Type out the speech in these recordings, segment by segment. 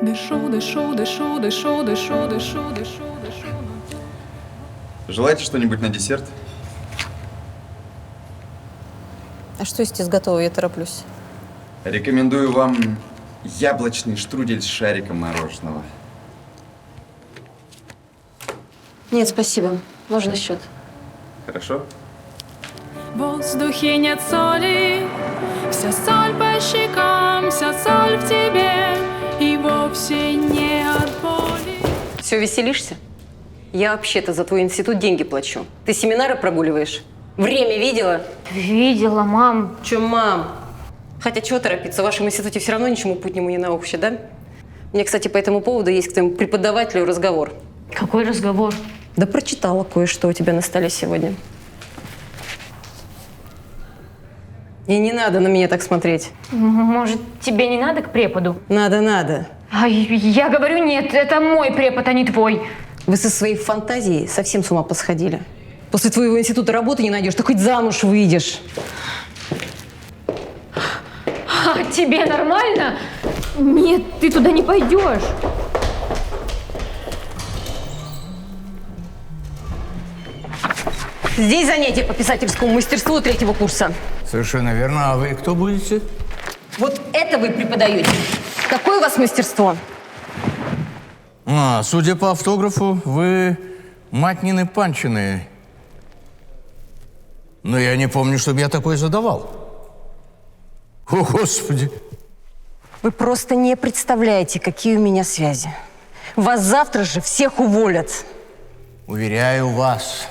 Дышу, дышу, дышу, дышу, дышу, дышу, дышу, дышу. Желаете что-нибудь на десерт? А что есть из готового? Я тороплюсь. Рекомендую вам яблочный штрудель с шариком мороженого. Нет, спасибо. Можно счет. Хорошо? В воздухе нет соли, вся соль по щекам, вся соль в тебе, и вовсе не от боли. Все, веселишься? Я вообще-то за твой институт деньги плачу. Ты семинары прогуливаешь? Время видела? Видела, мам. Че, мам? Хотя чего торопиться? В вашем институте все равно ничему путнему не научат, да? Мне, кстати, по этому поводу есть к твоему преподавателю разговор. Какой разговор? Да прочитала кое-что у тебя на столе сегодня. И не надо на меня так смотреть. Может, тебе не надо к преподу? Надо, надо. А я говорю, нет, это мой препод, а не твой. Вы со своей фантазией совсем с ума посходили. После твоего института работы не найдешь, ты хоть замуж выйдешь. А тебе нормально? Нет, ты туда не пойдешь. Здесь занятия по писательскому мастерству 3-го курса. Совершенно верно. А вы кто будете? Вот это вы преподаете. Какое у вас мастерство? Судя по автографу, вы Матнины Панчины. Но я не помню, чтобы я такое задавал. О, Господи! Вы просто не представляете, какие у меня связи. Вас завтра же всех уволят. Уверяю вас,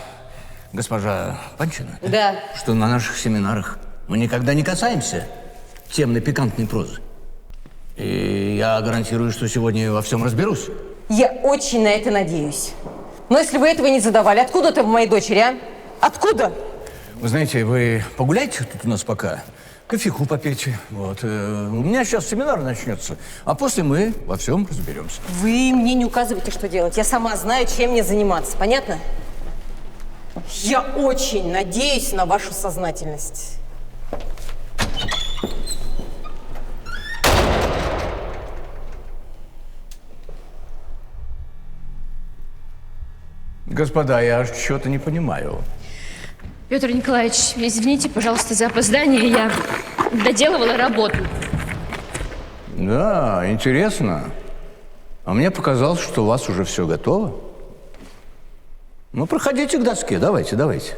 госпожа Панчина, Да. что на наших семинарах мы никогда не касаемся темно-пикантной прозы. И я гарантирую, что сегодня я во всем разберусь. Я очень на это надеюсь. Но если вы этого не задавали, откуда это в моей дочери, а? Откуда? Вы знаете, вы погуляйте тут у нас пока, кофейку попейте. Вот. У меня сейчас семинар начнется, а после мы во всем разберемся. Вы мне не указываете, что делать. Я сама знаю, чем мне заниматься. Понятно? Я очень надеюсь на вашу сознательность. Господа, я что-то не понимаю. Петр Николаевич, извините, пожалуйста, за опоздание. Я доделывала работу. Да, интересно. А мне показалось, что у вас уже все готово. Ну, проходите к доске, давайте.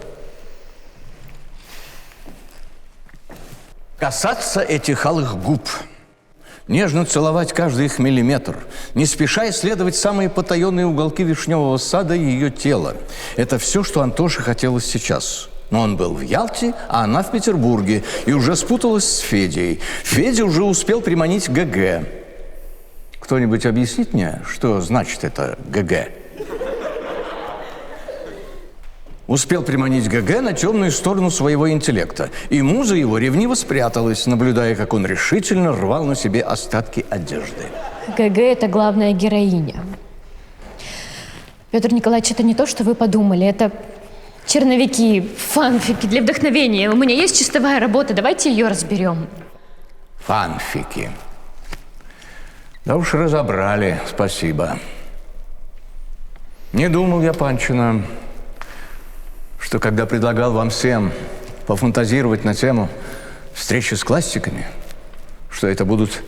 Касаться этих алых губ, нежно целовать каждый их миллиметр, не спеша исследовать самые потаенные уголки вишневого сада и ее тела. Это все, что Антоше хотелось сейчас. Но он был в Ялте, а она в Петербурге, и уже спуталась с Федей. Федя уже успел приманить ГГ. Кто-нибудь объяснит мне, что значит это ГГ? Успел приманить ГГ на темную сторону своего интеллекта. И муза его ревниво спряталась, наблюдая, как он решительно рвал на себе остатки одежды. ГГ – это главная героиня. Петр Николаевич, это не то, что вы подумали. Это черновики, фанфики для вдохновения. У меня есть чистовая работа, давайте ее разберем. Фанфики. Да уж разобрали, спасибо. Не думал я, Панчина, что когда предлагал вам всем пофантазировать на тему встречи с классиками, что это будут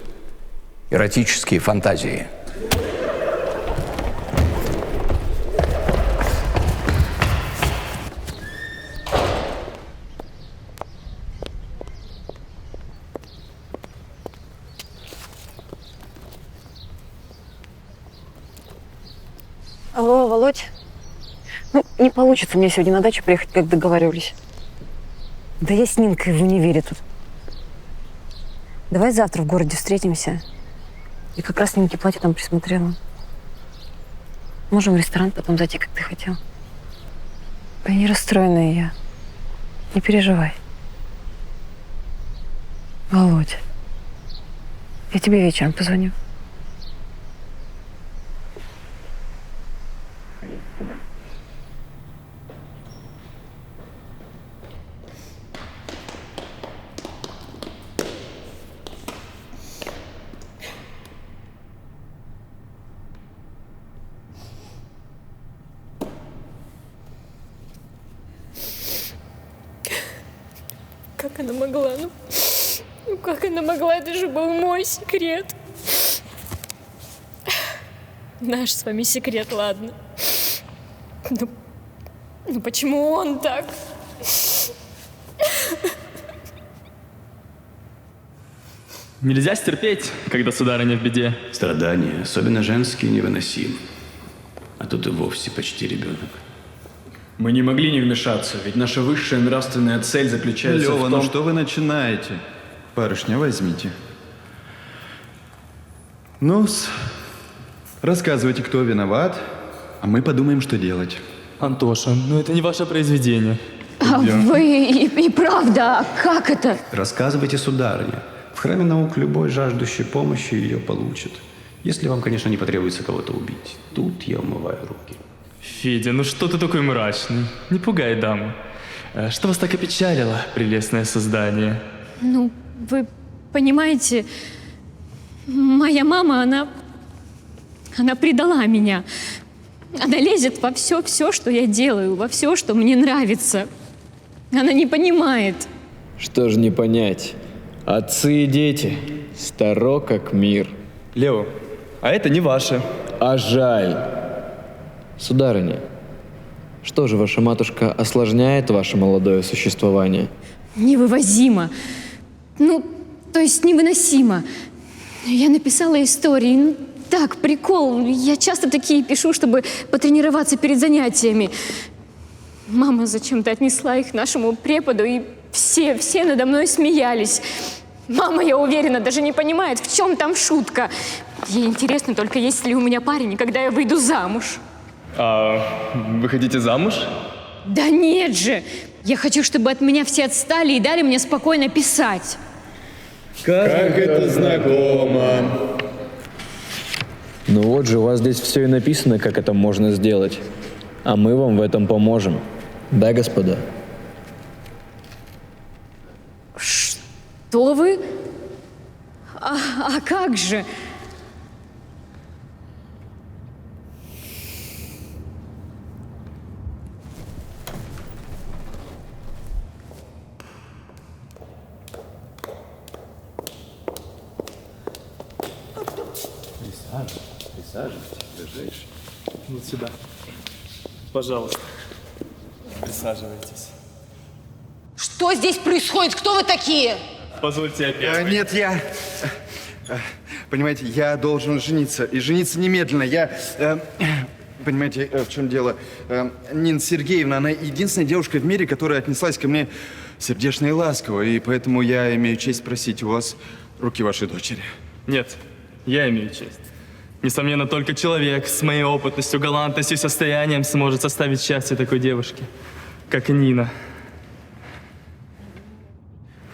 эротические фантазии. Алло, Володь. Не получится мне сегодня на дачу приехать, как договаривались. Да я с Нинкой в универе тут. Давай завтра в городе встретимся. И как раз Нинке платье там присмотрела. Можем в ресторан потом зайти, как ты хотел. Да не расстроенная я. Не переживай. Володь, я тебе вечером позвоню. как она могла? Ну как она могла? Это же был мой секрет. Наш с вами секрет, ладно. Ну почему он так? Нельзя стерпеть, когда сударыня в беде. Страдания, особенно женские, невыносимы. А тут и вовсе почти ребенок. Мы не могли не вмешаться, ведь наша высшая нравственная цель заключается Лёва, в том... ну что вы начинаете? Барышня, возьмите. Ну-с, рассказывайте, кто виноват, а мы подумаем, что делать. Антоша, ну это не ваше произведение. А вы и правда, а как это? Рассказывайте, сударыня. В храме наук любой жаждущий помощи ее получит. Если вам, конечно, не потребуется кого-то убить. Тут я умываю руки. Федя, ну что ты такой мрачный? Не пугай даму. Что вас так опечалило, прелестное создание? Ну, вы понимаете, моя мама, она предала меня. Она лезет во все, что я делаю, во все, что мне нравится. Она не понимает. Что ж не понять? Отцы и дети, старо как мир. Лео, а это не ваше. А жаль. Сударыня, что же, ваша матушка осложняет ваше молодое существование? Невывозимо. Ну, то есть невыносимо. Я написала истории. Ну, так, прикол. Я часто такие пишу, чтобы потренироваться перед занятиями. Мама зачем-то отнесла их нашему преподу, и все надо мной смеялись. Мама, я уверена, даже не понимает, в чем там шутка. Ей интересно только, есть ли у меня парень, и когда я выйду замуж. А вы хотите замуж? Да нет же! Я хочу, чтобы от меня все отстали и дали мне спокойно писать. Как это знакомо. Ну вот же, у вас здесь все и написано, как это можно сделать. А мы вам в этом поможем. Да, господа? Что вы? А как же? Вот сюда. Пожалуйста. Присаживайтесь. Что здесь происходит? Кто вы такие? Позвольте опять. Нет, понимаете, я должен жениться, и жениться немедленно. Понимаете, в чем дело? Нина Сергеевна, она единственная девушка в мире, которая отнеслась ко мне сердечно и ласково, и поэтому я имею честь просить у вас руки вашей дочери. Нет, я имею честь. Несомненно, только человек с моей опытностью, галантностью, состоянием сможет составить счастье такой девушки, как Нина.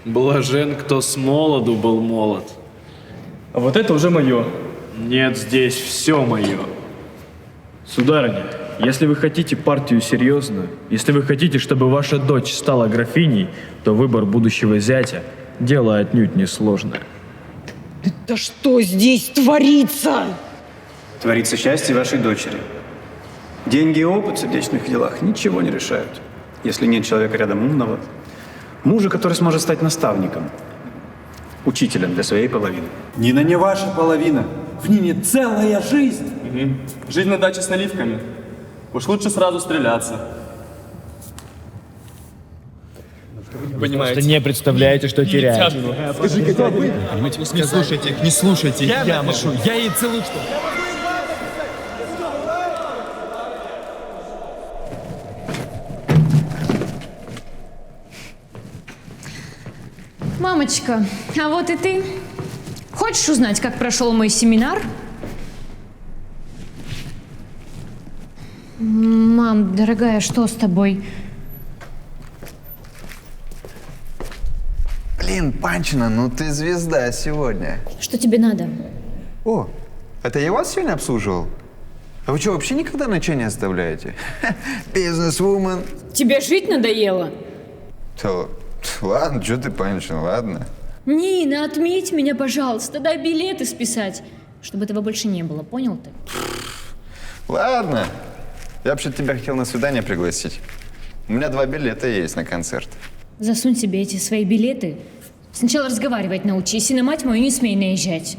Блажен, кто с молоду был молод. А вот это уже мое. Нет, здесь все мое. Сударыня, если вы хотите партию серьезную, если вы хотите, чтобы ваша дочь стала графиней, то выбор будущего зятя – дело отнюдь несложное. Да что здесь творится? Творится счастье вашей дочери. Деньги и опыт в сердечных делах ничего не решают, если нет человека рядом умного, мужа, который сможет стать наставником, учителем для своей половины. Нина не ваша половина. В Нине целая жизнь. Жизнь на даче с наливками. Уж лучше сразу стреляться. Понимаете? Просто не представляете, что теряете. Не слушайте их, не слушайте их. Я машу, я ей целую что. Мамочка, а вот и ты. Хочешь узнать, как прошел мой семинар? Мам, дорогая, что с тобой? Блин, Панчина, ну ты звезда сегодня. Что тебе надо? О, это я вас сегодня обслуживал? А вы что, вообще никогда ничего не оставляете? Бизнес-вумен. Тебе жить надоело? Ладно, что ты, Панчина, ладно. Нина, отметь меня, пожалуйста, дай билеты списать, чтобы этого больше не было, понял ты? Ладно. Я вообще тебя хотел на свидание пригласить. У меня 2 билета есть на концерт. Засунь себе эти свои билеты. Сначала разговаривать научись, и на мать мою не смей наезжать.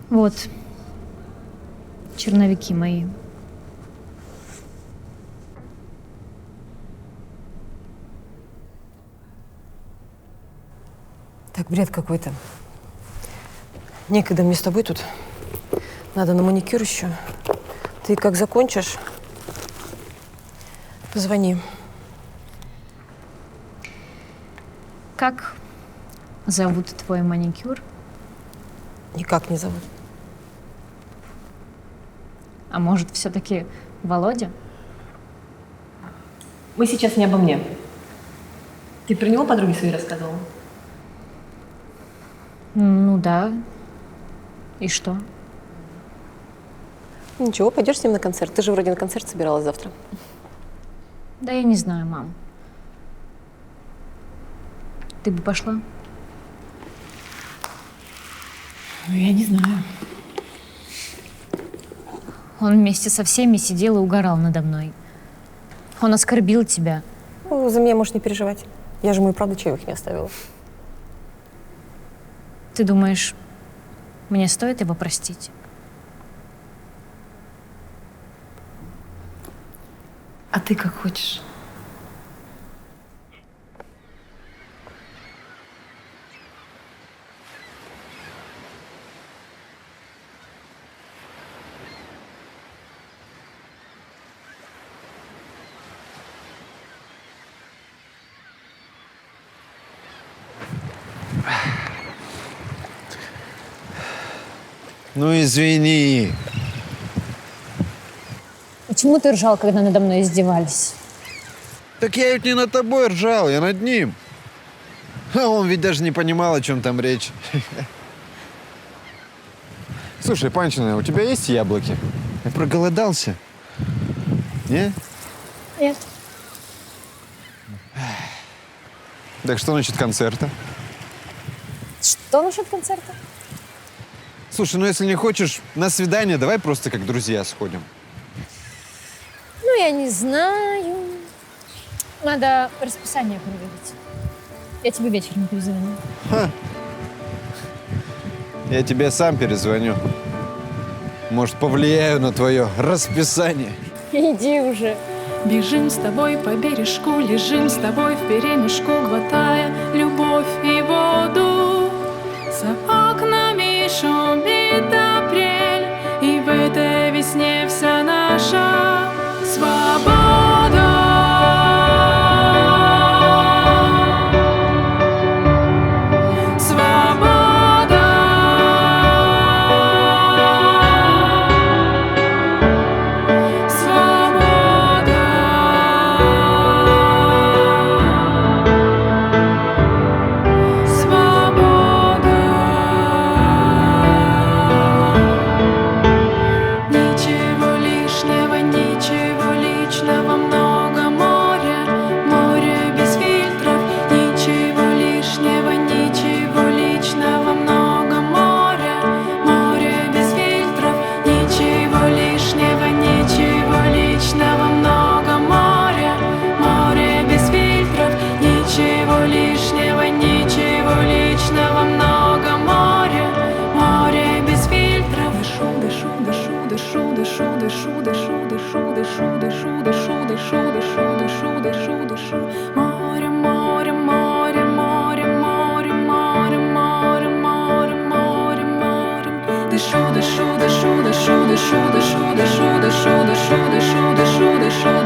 Вот черновики мои. Так, бред какой-то. Некогда мне с тобой тут. Надо на маникюр еще. Ты как закончишь, позвони. Как зовут твой маникюр? Никак не зовут. А может, все-таки Володя? Мы сейчас не обо мне. Ты про него подруге своей рассказывала? Ну да. И что? Ничего, пойдешь с ним на концерт? Ты же вроде на концерт собиралась завтра. Да я не знаю, мам. Ты бы пошла? Ну, я не знаю. Он вместе со всеми сидел и угорал надо мной. Он оскорбил тебя. Ну, за меня можешь не переживать. Я же ему и правда чаевых не оставила. Ты думаешь, мне стоит его простить? А ты как хочешь. Ну, извини. Почему ты ржал, когда надо мной издевались? Так я ведь не над тобой ржал, я над ним. А он ведь даже не понимал, о чем там речь. Слушай, Панчина, у тебя есть яблоки? Я проголодался. Не? Нет. Так что насчет концерта? Что насчет концерта? Слушай, ну если не хочешь на свидание, давай просто как друзья сходим. Ну, я не знаю. Надо расписание проверить. Я тебе вечером перезвоню. Я тебе сам перезвоню. Может, повлияю на твое расписание. Иди уже. Бежим с тобой по бережку, лежим с тобой вперемешку, глотая любовь и воду. За окнами шумит апрель, и в этой весне вся наша свобода. Свобода. Свобода. Свобода. Ничего лишнего, ничего личного, много моря, море без фильтров. Ничего лишнего, ничего личного, много моря, море без фильтров. Ничего лишнего, ничего личного, много моря, море без фильтров. Ничего лишнего, ничего личного, много моря, море без фильтров. Дышу, дышу, дышу, дышу, дышу, дышу, дышу, дышу, дышу, дышу, дышу, дышу, дышу, дышу. Море, море, море, море, море, море, море, море, море, море. Дышу, дышу, дышу, дышу, дышу, дышу, дышу, дышу, дышу, дышу, дышу, дышу.